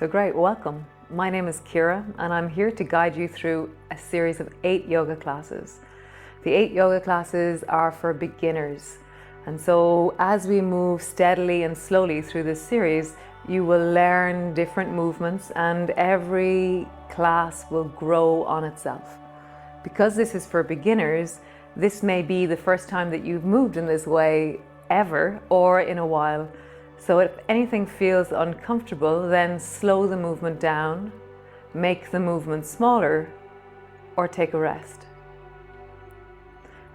So great, welcome. My name is Kira and I'm here to guide you through a series of 8 yoga classes. The 8 yoga classes are for beginners. And so as we move steadily and slowly through this series, you will learn different movements and every class will grow on itself. Because this is for beginners, this may be the first time that you've moved in this way ever or in a while. So if anything feels uncomfortable, then slow the movement down, make the movement smaller, or take a rest.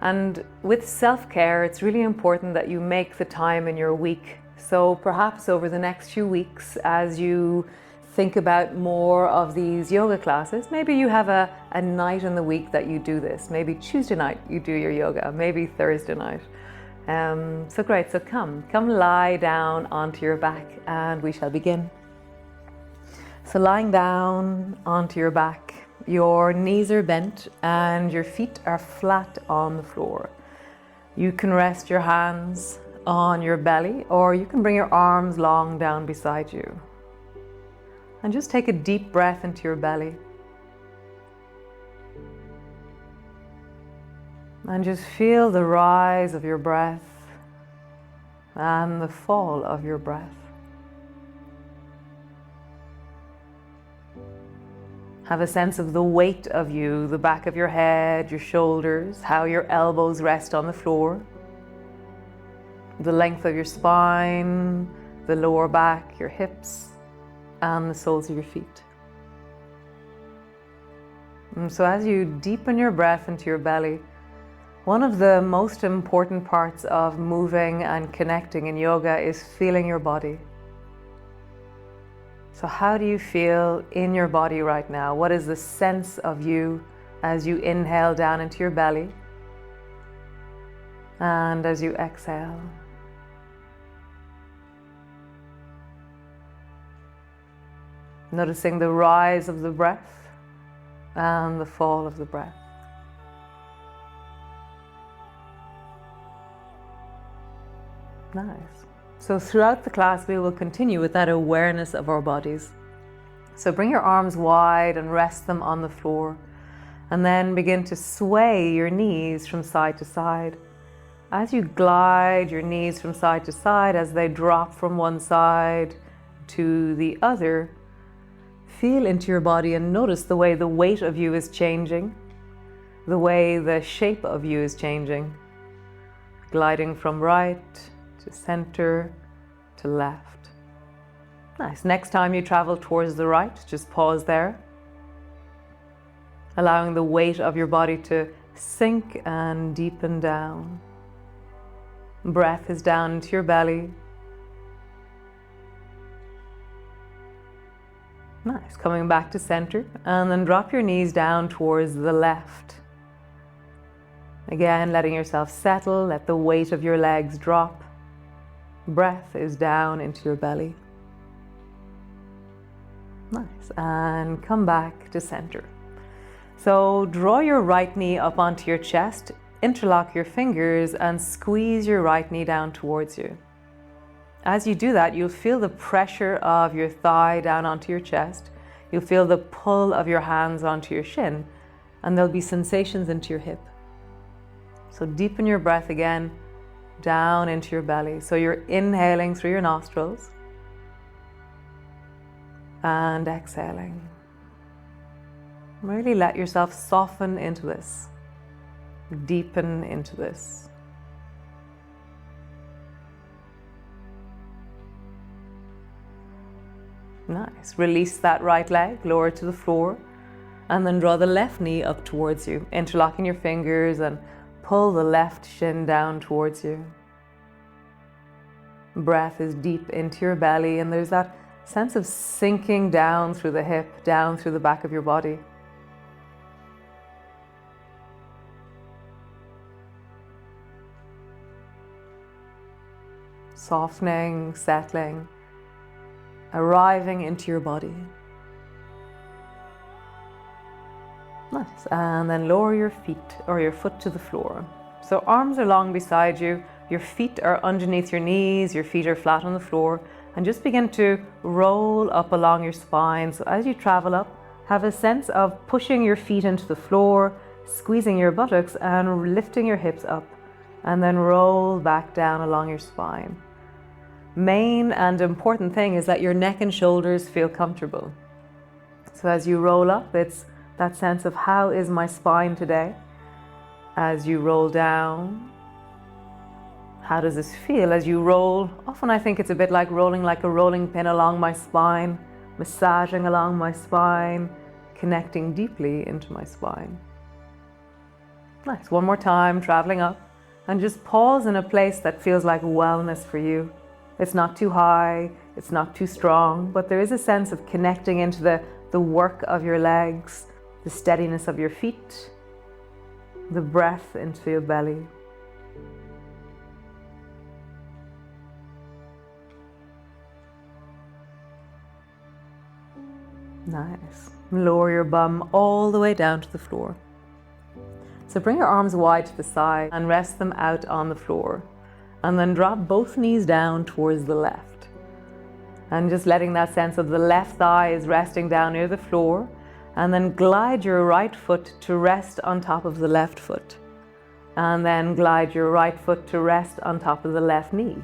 And with self-care, it's really important that you make the time in your week. So perhaps over the next few weeks, as you think about more of these yoga classes, maybe you have a night in the week that you do this. Maybe Tuesday night you do your yoga, maybe Thursday night. So great, so come lie down onto your back and we shall begin. So lying down onto your back, your knees are bent and your feet are flat on the floor. You can rest your hands on your belly or you can bring your arms long down beside you. And just take a deep breath into your belly. And just feel the rise of your breath and the fall of your breath. Have a sense of the weight of you, the back of your head, your shoulders, how your elbows rest on the floor, the length of your spine, the lower back, your hips, and the soles of your feet. And so as you deepen your breath into your belly, one of the most important parts of moving and connecting in yoga is feeling your body. So how do you feel in your body right now? What is the sense of you as you inhale down into your belly and as you exhale? Noticing the rise of the breath and the fall of the breath. Nice. So throughout the class we will continue with that awareness of our bodies. So bring your arms wide and rest them on the floor and then begin to sway your knees from side to side. As you glide your knees from side to side, as they drop from one side to the other, feel into your body and notice the way the weight of you is changing, the way the shape of you is changing, gliding from right to center to left. Nice. Next time you travel towards the right, just pause there, allowing the weight of your body to sink and deepen down. Breath is down into your belly. Nice. Coming back to center and then drop your knees down towards the left. Again, letting yourself settle, let the weight of your legs drop. Breath is down into your belly. Nice. And come back to center. So draw your right knee up onto your chest, interlock your fingers and squeeze your right knee down towards you. As you do that, you'll feel the pressure of your thigh down onto your chest. You'll feel the pull of your hands onto your shin, and there'll be sensations into your hip. So deepen your breath again down into your belly. So you're inhaling through your nostrils and exhaling. Really let yourself soften into this, deepen into this. Nice. Release that right leg, lower to the floor, and then draw the left knee up towards you, interlocking your fingers and pull the left shin down towards you. Breath is deep into your belly and there's that sense of sinking down through the hip, down through the back of your body. Softening, settling, arriving into your body. Nice. And then lower your feet or your foot to the floor. So arms are long beside you, your feet are underneath your knees, your feet are flat on the floor, and just begin to roll up along your spine. So as you travel up, have a sense of pushing your feet into the floor, squeezing your buttocks and lifting your hips up, and then roll back down along your spine. Main and important thing is that your neck and shoulders feel comfortable. So as you roll up, it's that sense of how is my spine today? As you roll down, how does this feel as you roll? Often I think it's a bit like a rolling pin along my spine, massaging along my spine, connecting deeply into my spine. Nice. One more time, traveling up, and just pause in a place that feels like wellness for you. It's not too high, it's not too strong, but there is a sense of connecting into the work of your legs, the steadiness of your feet, the breath into your belly. Nice. Lower your bum all the way down to the floor. So bring your arms wide to the side and rest them out on the floor. And then drop both knees down towards the left. And just letting that sense of the left thigh is resting down near the floor. And then glide your right foot to rest on top of the left foot. And then glide your right foot to rest on top of the left knee.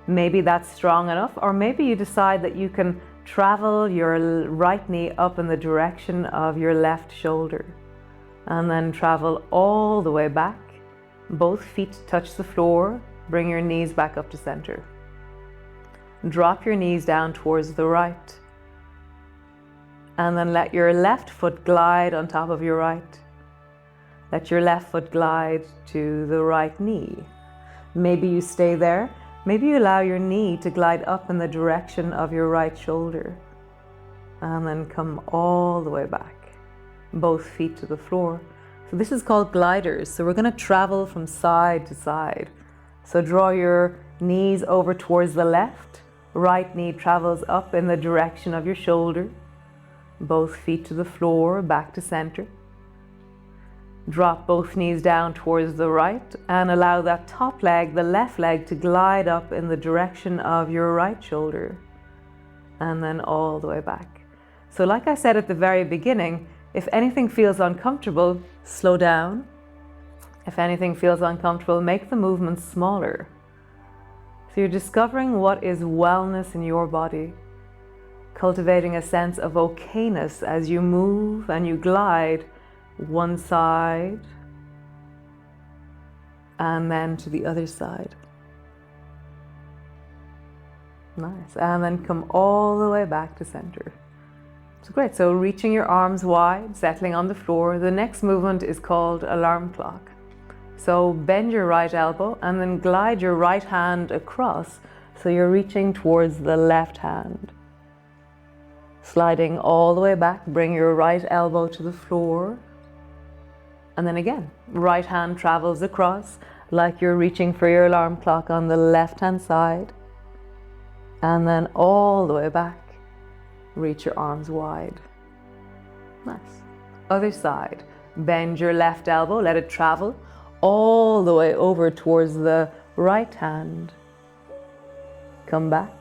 Maybe that's strong enough, or maybe you decide that you can travel your right knee up in the direction of your left shoulder. And then travel all the way back. Both feet touch the floor. Bring your knees back up to center. Drop your knees down towards the right. And then let your left foot glide on top of your right. Let your left foot glide to the right knee. Maybe you stay there. Maybe you allow your knee to glide up in the direction of your right shoulder. And then come all the way back. Both feet to the floor. So this is called gliders. So we're going to travel from side to side. So draw your knees over towards the left. Right knee travels up in the direction of your shoulder. Both feet to the floor, back to center. Drop both knees down towards the right and allow that top leg, the left leg, to glide up in the direction of your right shoulder. And then all the way back. So like I said at the very beginning, if anything feels uncomfortable, slow down. If anything feels uncomfortable, make the movement smaller. So you're discovering what is wellness in your body, cultivating a sense of okayness as you move and you glide one side and then to the other side. Nice. And then come all the way back to center. So great. So reaching your arms wide, settling on the floor. The next movement is called alarm clock. So bend your right elbow and then glide your right hand across so you're reaching towards the left hand. Sliding all the way back, bring your right elbow to the floor. And then again, right hand travels across like you're reaching for your alarm clock on the left hand side. And then all the way back, reach your arms wide. Nice. Other side, bend your left elbow, let it travel all the way over towards the right hand. Come back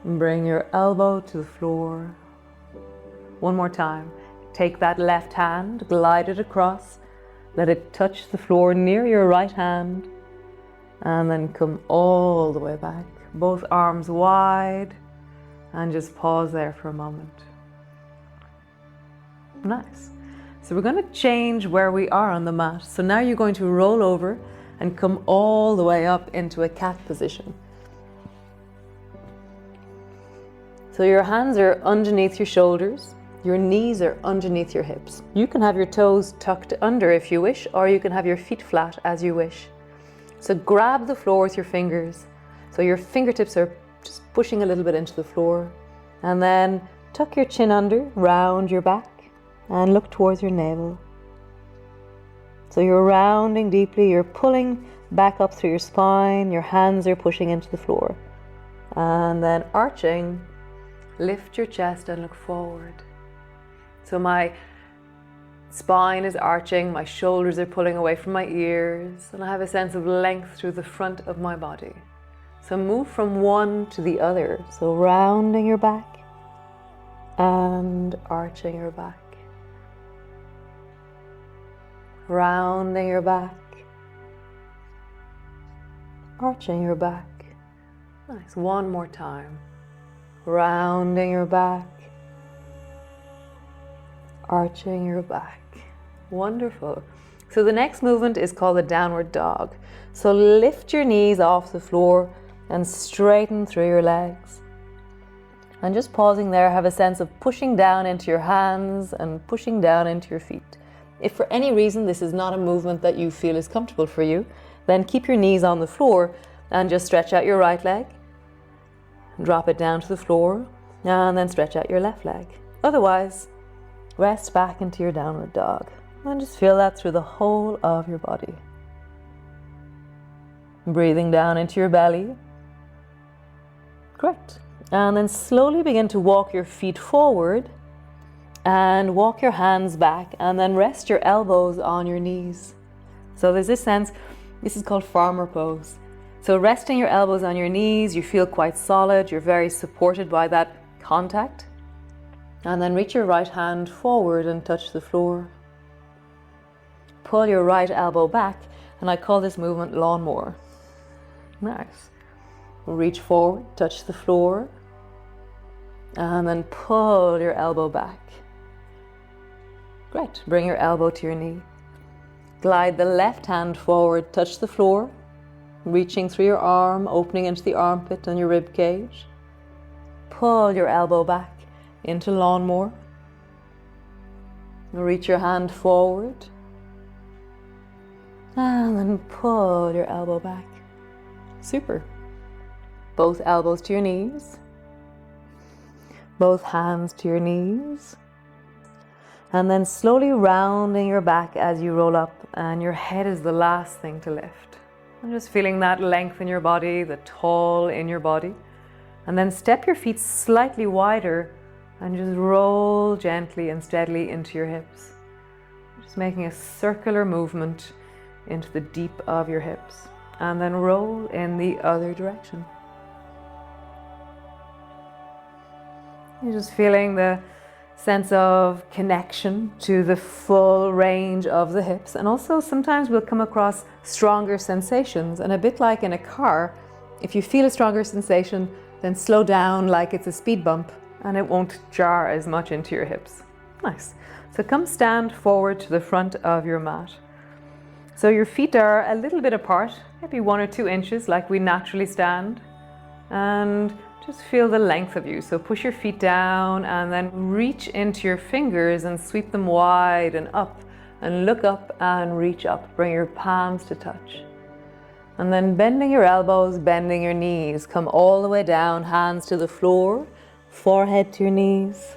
and bring your elbow to the floor. One more time. Take that left hand, glide it across, let it touch the floor near your right hand, and then come all the way back. Both arms wide, and just pause there for a moment. Nice. So we're going to change where we are on the mat. So now you're going to roll over and come all the way up into a cat position. So your hands are underneath your shoulders. Your knees are underneath your hips. You can have your toes tucked under if you wish, or you can have your feet flat as you wish. So grab the floor with your fingers. So your fingertips are just pushing a little bit into the floor. And then tuck your chin under, round your back, and look towards your navel. So you're rounding deeply, you're pulling back up through your spine, your hands are pushing into the floor. And then arching, lift your chest and look forward. So my spine is arching, my shoulders are pulling away from my ears, and I have a sense of length through the front of my body. So move from one to the other. So rounding your back and arching your back. Rounding your back, arching your back. Nice. One more time. Rounding your back, arching your back. Wonderful. So the next movement is called the downward dog. So lift your knees off the floor and straighten through your legs. And just pausing there, have a sense of pushing down into your hands and pushing down into your feet. If for any reason this is not a movement that you feel is comfortable for you, then keep your knees on the floor and just stretch out your right leg. Drop it down to the floor and then stretch out your left leg. Otherwise, rest back into your downward dog and just feel that through the whole of your body. Breathing down into your belly. Great. And then slowly begin to walk your feet forward and walk your hands back and then rest your elbows on your knees. So there's this sense, this is called farmer pose. So resting your elbows on your knees, you feel quite solid, you're very supported by that contact. And then reach your right hand forward and touch the floor. Pull your right elbow back, and I call this movement lawnmower. Nice. Reach forward, touch the floor, and then pull your elbow back. Great. Bring your elbow to your knee. Glide the left hand forward, touch the floor, reaching through your arm, opening into the armpit and your rib cage. Pull your elbow back into lawnmower. Reach your hand forward, and then pull your elbow back. Super. Both elbows to your knees. Both hands to your knees. And then slowly rounding your back as you roll up, and your head is the last thing to lift. And just feeling that length in your body, the tall in your body. And then step your feet slightly wider and just roll gently and steadily into your hips. Just making a circular movement into the deep of your hips. And then roll in the other direction. You're just feeling the sense of connection to the full range of the hips. And also sometimes we'll come across stronger sensations. And a bit like in a car, if you feel a stronger sensation, then slow down like it's a speed bump and it won't jar as much into your hips. Nice. So come stand forward to the front of your mat. So your feet are a little bit apart, maybe 1 or 2 inches like we naturally stand. And just feel the length of you. So push your feet down and then reach into your fingers and sweep them wide and up, and look up and reach up. Bring your palms to touch. And then bending your elbows, bending your knees. Come all the way down, hands to the floor, forehead to your knees,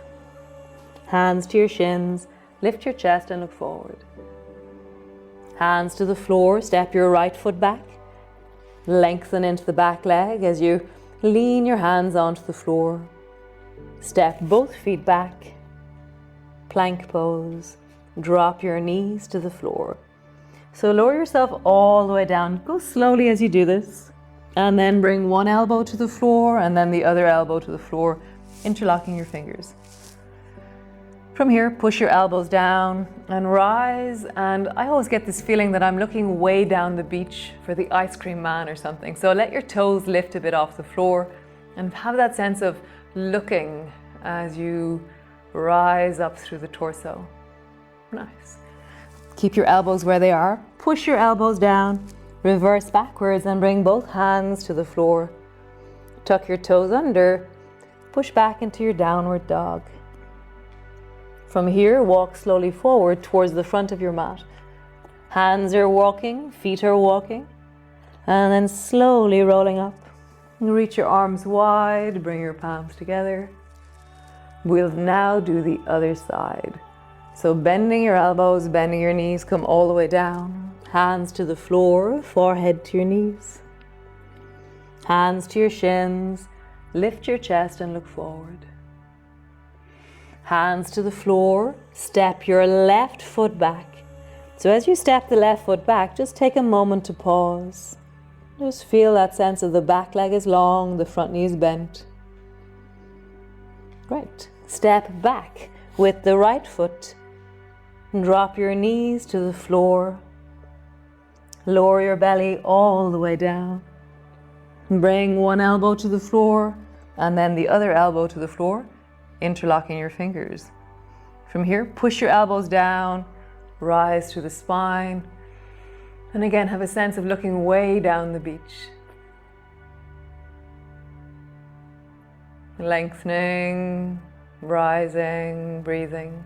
hands to your shins. Lift your chest and look forward. Hands to the floor, step your right foot back. Lengthen into the back leg as you lean your hands onto the floor. Step both feet back. Plank pose. Drop your knees to the floor. So lower yourself all the way down. Go slowly as you do this. And then bring one elbow to the floor and then the other elbow to the floor, interlocking your fingers. From here, push your elbows down and rise. And I always get this feeling that I'm looking way down the beach for the ice cream man or something. So let your toes lift a bit off the floor and have that sense of looking as you rise up through the torso. Nice. Keep your elbows where they are. Push your elbows down, reverse backwards and bring both hands to the floor. Tuck your toes under, push back into your downward dog. From here, walk slowly forward towards the front of your mat. Hands are walking, feet are walking, and then slowly rolling up. Reach your arms wide, bring your palms together. We'll now do the other side. So bending your elbows, bending your knees, come all the way down. Hands to the floor, forehead to your knees. Hands to your shins, lift your chest and look forward. Hands to the floor, step your left foot back. So as you step the left foot back, just take a moment to pause. Just feel that sense of the back leg is long, the front knee is bent. Great. Step back with the right foot. Drop your knees to the floor. Lower your belly all the way down. Bring one elbow to the floor and then the other elbow to the floor, interlocking your fingers. From here, push your elbows down, rise to the spine. And again, have a sense of looking way down the beach. Lengthening, rising, breathing.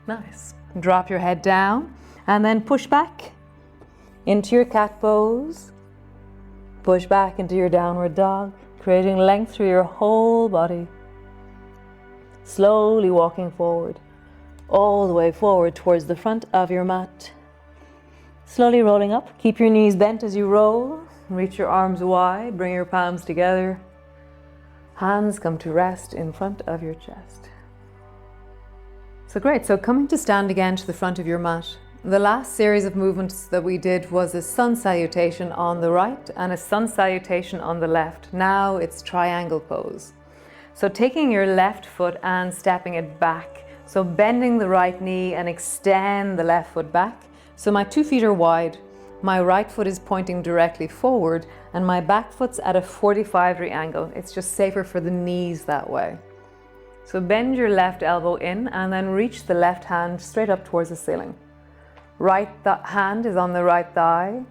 Nice. Drop your head down and then push back into your cat pose. Push back into your downward dog, creating length through your whole body. Slowly walking forward, all the way forward towards the front of your mat. Slowly rolling up. Keep your knees bent as you roll. Reach your arms wide. Bring your palms together. Hands come to rest in front of your chest. So great. So coming to stand again to the front of your mat. The last series of movements that we did was a sun salutation on the right and a sun salutation on the left. Now it's triangle pose. So taking your left foot and stepping it back. So bending the right knee and extend the left foot back. So my 2 feet are wide, my right foot is pointing directly forward and my back foot's at a 45-degree angle. It's just safer for the knees that way. So bend your left elbow in and then reach the left hand straight up towards the ceiling. Right hand is on the right thigh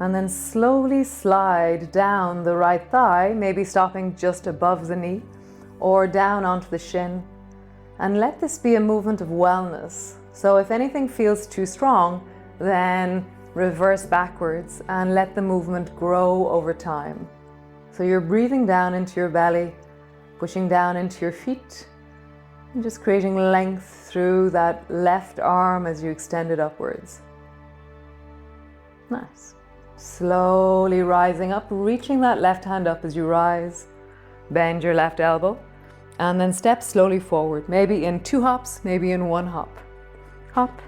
and then slowly slide down the right thigh, maybe stopping just above the knee or down onto the shin. And let this be a movement of wellness. So if anything feels too strong, then reverse backwards and let the movement grow over time. So you're breathing down into your belly, pushing down into your feet, and just creating length through that left arm as you extend it upwards. Nice. Slowly rising up, reaching that left hand up as you rise. Bend your left elbow and then step slowly forward, maybe in 2 hops, maybe in 1 hop. Hop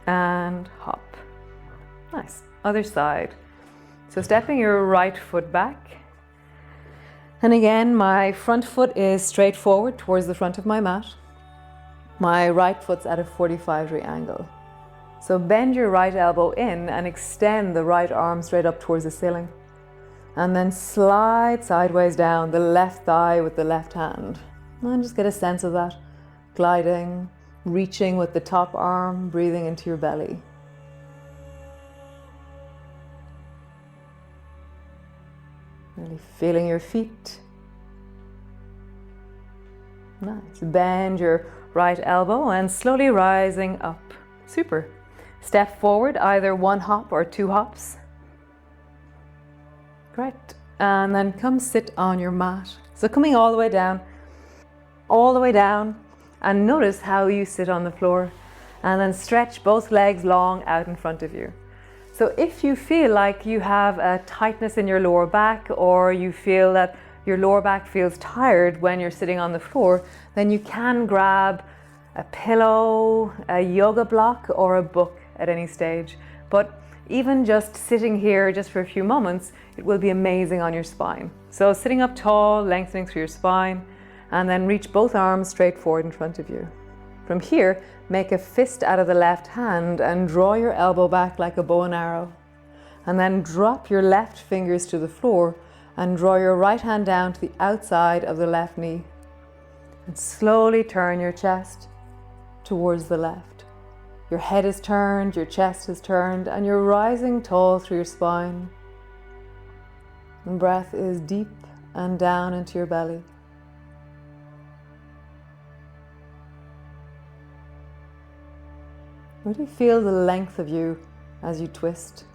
and hop. Nice. Other side. So stepping your right foot back. And again, my front foot is straight forward towards the front of my mat. My right foot's at a 45-degree angle. So bend your right elbow in and extend the right arm straight up towards the ceiling. And then slide sideways down the left thigh with the left hand. And just get a sense of that. Gliding, reaching with the top arm, breathing into your belly. Really feeling your feet. Nice. Bend your right elbow and slowly rising up. Super. Step forward, either 1 hop or 2 hops. Great. And then come sit on your mat. So coming all the way down, and notice how you sit on the floor. And then stretch both legs long out in front of you. So if you feel like you have a tightness in your lower back, or you feel that your lower back feels tired when you're sitting on the floor, then you can grab a pillow, a yoga block, or a book at any stage. But even just sitting here just for a few moments, it will be amazing on your spine. So sitting up tall, lengthening through your spine, and then reach both arms straight forward in front of you. From here, make a fist out of the left hand and draw your elbow back like a bow and arrow. And then drop your left fingers to the floor and draw your right hand down to the outside of the left knee. And slowly turn your chest towards the left. Your head is turned, your chest is turned, and you're rising tall through your spine. And breath is deep and down into your belly. Really feel the length of you as you twist.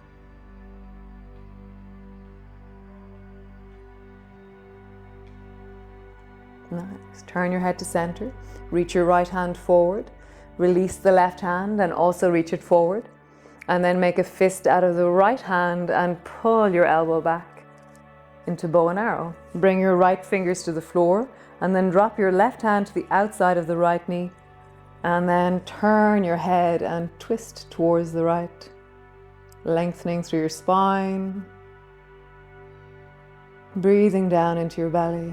Nice. Turn your head to center. Reach your right hand forward. Release the left hand and also reach it forward. And then make a fist out of the right hand and pull your elbow back into bow and arrow. Bring your right fingers to the floor and then drop your left hand to the outside of the right knee. And then turn your head and twist towards the right. lengthening through your spine, breathing down into your belly,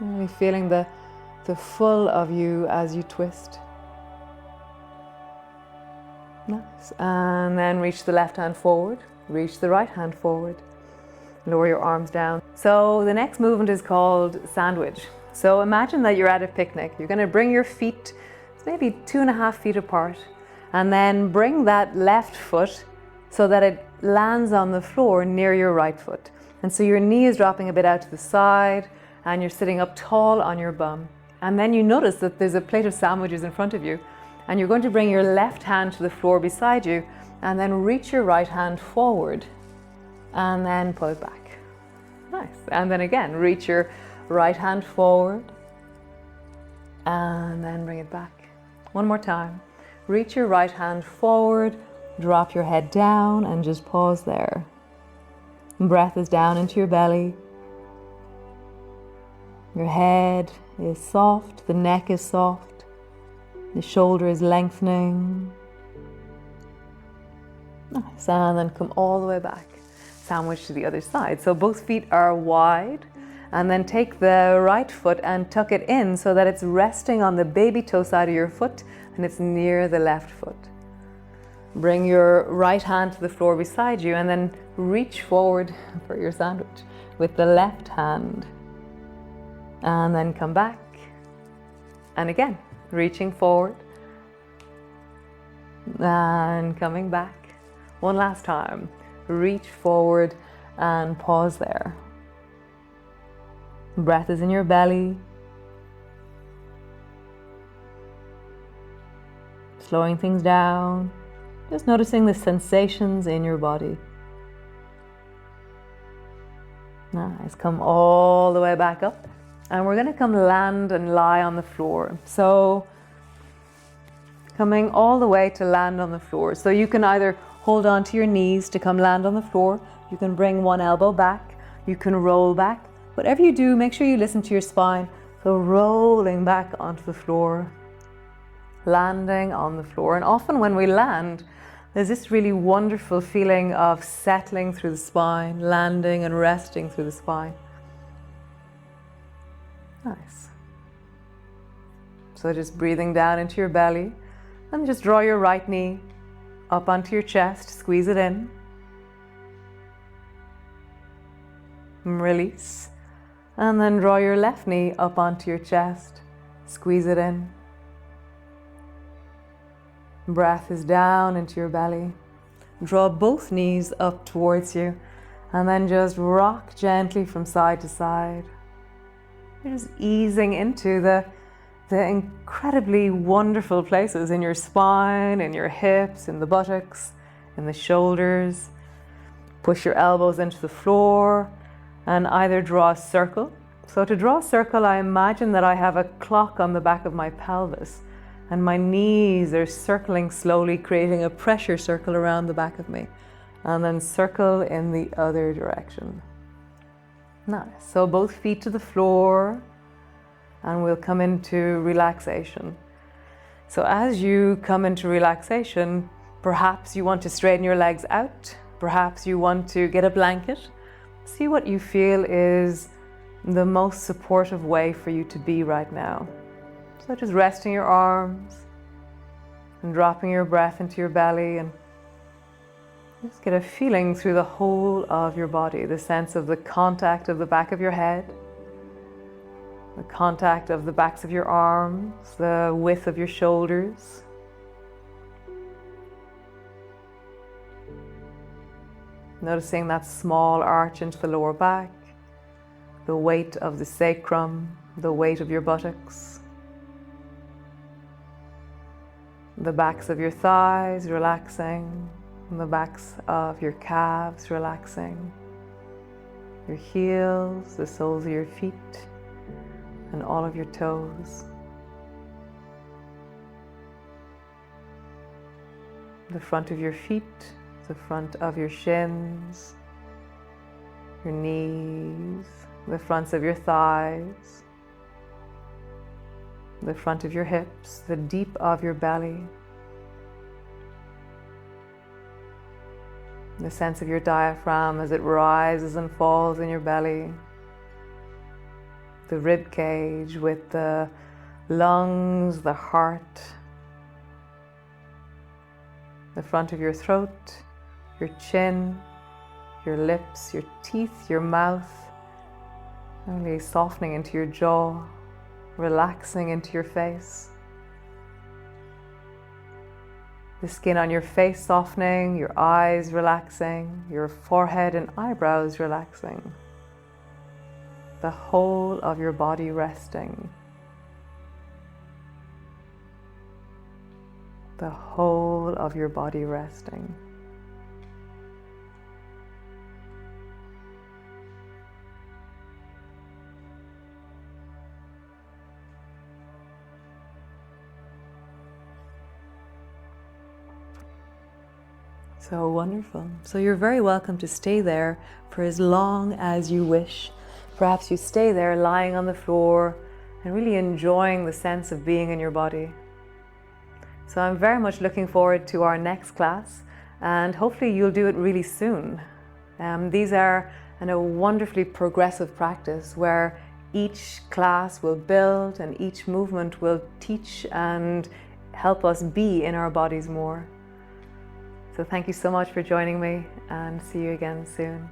really feeling the full of you as you twist. Nice. And then reach the left hand forward, reach the right hand forward, lower your arms down. So the next movement is called sandwich. So imagine that you're at a picnic. You're going to bring your feet maybe 2.5 feet apart, and then bring that left foot so that it lands on the floor near your right foot. And so your knee is dropping a bit out to the side and you're sitting up tall on your bum. And then you notice that there's a plate of sandwiches in front of you, and you're going to bring your left hand to the floor beside you and then reach your right hand forward and then pull it back. Nice. And then again, reach your right hand forward and then bring it back. One more time. Reach your right hand forward, drop your head down and just pause there. Breath is down into your belly. Your head is soft, the neck is soft, the shoulder is lengthening. Nice. And then come all the way back. Sandwich to the other side. So both feet are wide, and then take the right foot and tuck it in so that it's resting on the baby toe side of your foot and it's near the left foot. Bring your right hand to the floor beside you and then reach forward for your sandwich with the left hand. And then come back. And again, reaching forward and coming back. One last time. Reach forward and pause there. Breath is in your belly. Slowing things down. Just noticing the sensations in your body. Nice. Come all the way back up. And we're going to come land and lie on the floor. So coming all the way to land on the floor. So you can either hold on to your knees to come land on the floor. You can bring one elbow back. You can roll back. Whatever you do, make sure you listen to your spine. So rolling back onto the floor, landing on the floor. And often when we land, there's this really wonderful feeling of settling through the spine, landing and resting through the spine. Nice. So just breathing down into your belly, and just draw your right knee up onto your chest, squeeze it in. Release. And then draw your left knee up onto your chest, squeeze it in. Breath is down into your belly. Draw both knees up towards you, and then just rock gently from side to side. You're just easing into the incredibly wonderful places in your spine, in your hips, in the buttocks, in the shoulders. Push your elbows into the floor and either draw a circle. So to draw a circle, I imagine that I have a clock on the back of my pelvis and my knees are circling slowly, creating a pressure circle around the back of me, and then circle in the other direction. Nice. So both feet to the floor, and we'll come into relaxation. So as you come into relaxation, perhaps you want to straighten your legs out, perhaps you want to get a blanket. See what you feel is the most supportive way for you to be right now. So just resting your arms and dropping your breath into your belly, and just get a feeling through the whole of your body, the sense of the contact of the back of your head, the contact of the backs of your arms, the width of your shoulders. Noticing that small arch into the lower back, the weight of the sacrum, the weight of your buttocks, the backs of your thighs relaxing, and the backs of your calves relaxing, your heels, the soles of your feet, and all of your toes. The front of your feet, the front of your shins, your knees, the fronts of your thighs, the front of your hips, the deep of your belly. The sense of your diaphragm as it rises and falls in your belly. The rib cage with the lungs, the heart, the front of your throat, your chin, your lips, your teeth, your mouth, really softening into your jaw, relaxing into your face. The skin on your face softening, your eyes relaxing, your forehead and eyebrows relaxing. The whole of your body resting. The whole of your body resting. So wonderful. So you're very welcome to stay there for as long as you wish. Perhaps you stay there lying on the floor and really enjoying the sense of being in your body. So I'm very much looking forward to our next class, and hopefully you'll do it really soon. These are a wonderfully progressive practice where each class will build and each movement will teach and help us be in our bodies more. So thank you so much for joining me, and see you again soon.